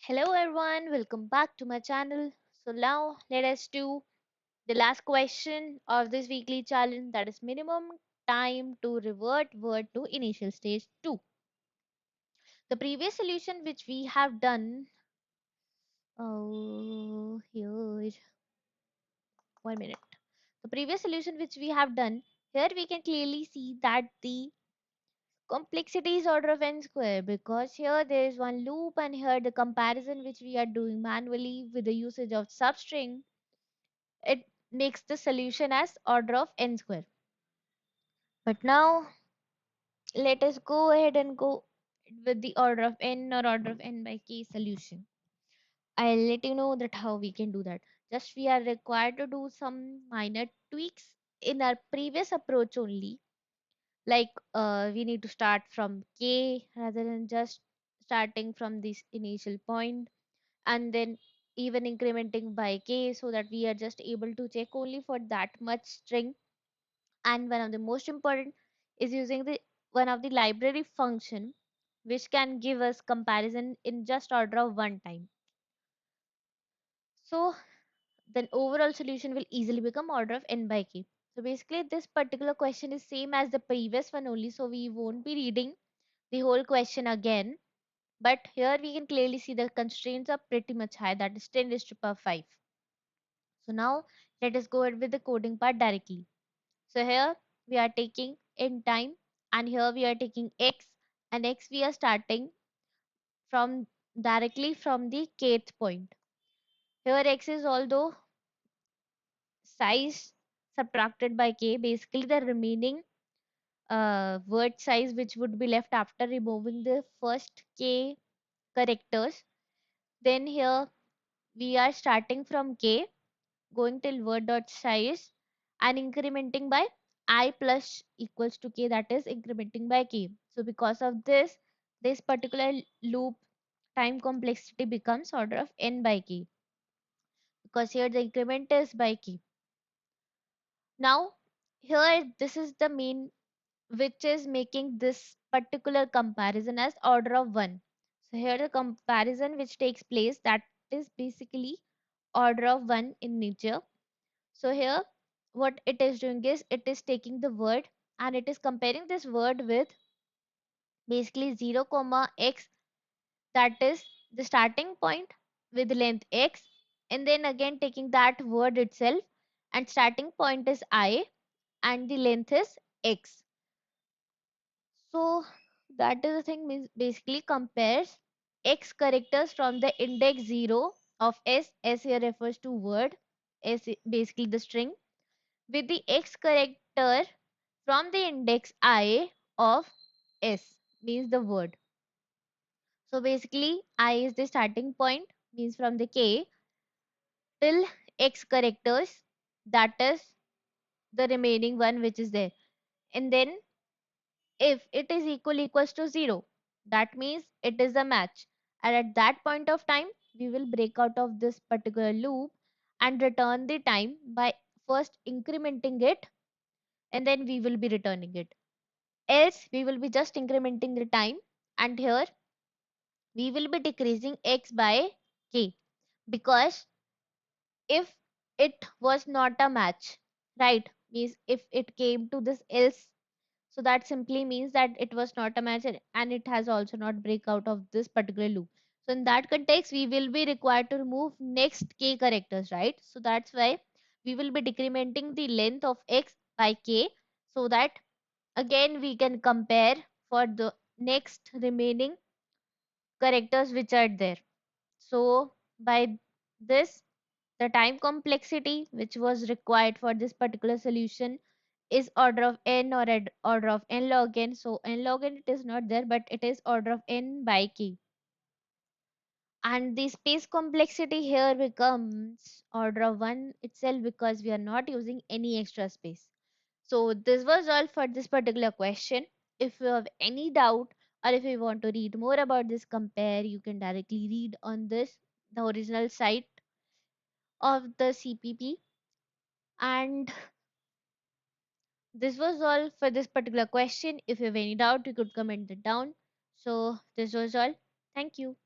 Hello everyone, welcome back to my channel. So now let us do the last question of this weekly challenge, that is minimum time to revert word to initial stage 2. The previous solution which we have done, here, 1 minute. The previous solution which we have done, here we can clearly see that the complexity is order of n square, because here there is one loop and here the comparison which we are doing manually with the usage of substring, it makes the solution as order of n square. But now let us go ahead and go with the order of n or order of n by k solution. I'll let you know that how we can do that. Just we are required to do some minor tweaks in our previous approach only. Like we need to start from k rather than just starting from this initial point, and then even incrementing by k, so that we are just able to check only for that much string. And one of the most important is using the one of the library function which can give us comparison in just order of one time. So then overall solution will easily become order of n by k. So basically this particular question is same as the previous one only, so we won't be reading the whole question again. But here we can clearly see the constraints are pretty much high, that is 10 raised to power 5. So now let us go ahead with the coding part directly. So here we are taking in time, and here we are taking x, and x we are starting from directly from the kth point. Here x is although size subtracted by k, basically the remaining word size which would be left after removing the first k characters. Then here we are starting from k, going till word dot size and incrementing by I plus equals to k, that is incrementing by k. So because of this particular loop time complexity becomes order of n by k, because here the increment is by k. Now here this is the main which is making this particular comparison as order of 1. So here the comparison which takes place, that is basically order of 1 in nature. So here what it is doing is it is taking the word and it is comparing this word with basically 0 comma x, that is the starting point with length x, and then again taking that word itself, and starting point is I and the length is x. So that is the thing, means basically compares x characters from the index 0 of s here refers to word, basically the string, with the x character from the index I of s, means the word. So basically I is the starting point, means from the k till x characters, that is the remaining one which is there. And then if it is equals to 0, that means it is a match, and at that point of time we will break out of this particular loop and return the time by first incrementing it, and then we will be returning it. Else we will be just incrementing the time, and here we will be decreasing x by k, because if it was not a match, right, means if it came to this else, so that simply means that it was not a match, and it has also not break out of this particular loop. So in that context we will be required to remove next k characters, right? So that's why we will be decrementing the length of x by k, so that again we can compare for the next remaining characters which are there. So by this, the time complexity which was required for this particular solution is order of n or order of n log n. So n log n it is not there, but it is order of n by k. And the space complexity here becomes order of 1 itself, because we are not using any extra space. So this was all for this particular question. If you have any doubt, or if you want to read more about this compare, you can directly read on this, the original site of the CPP. And this was all for this particular question. If you have any doubt, you could comment it down. So this was all. Thank you.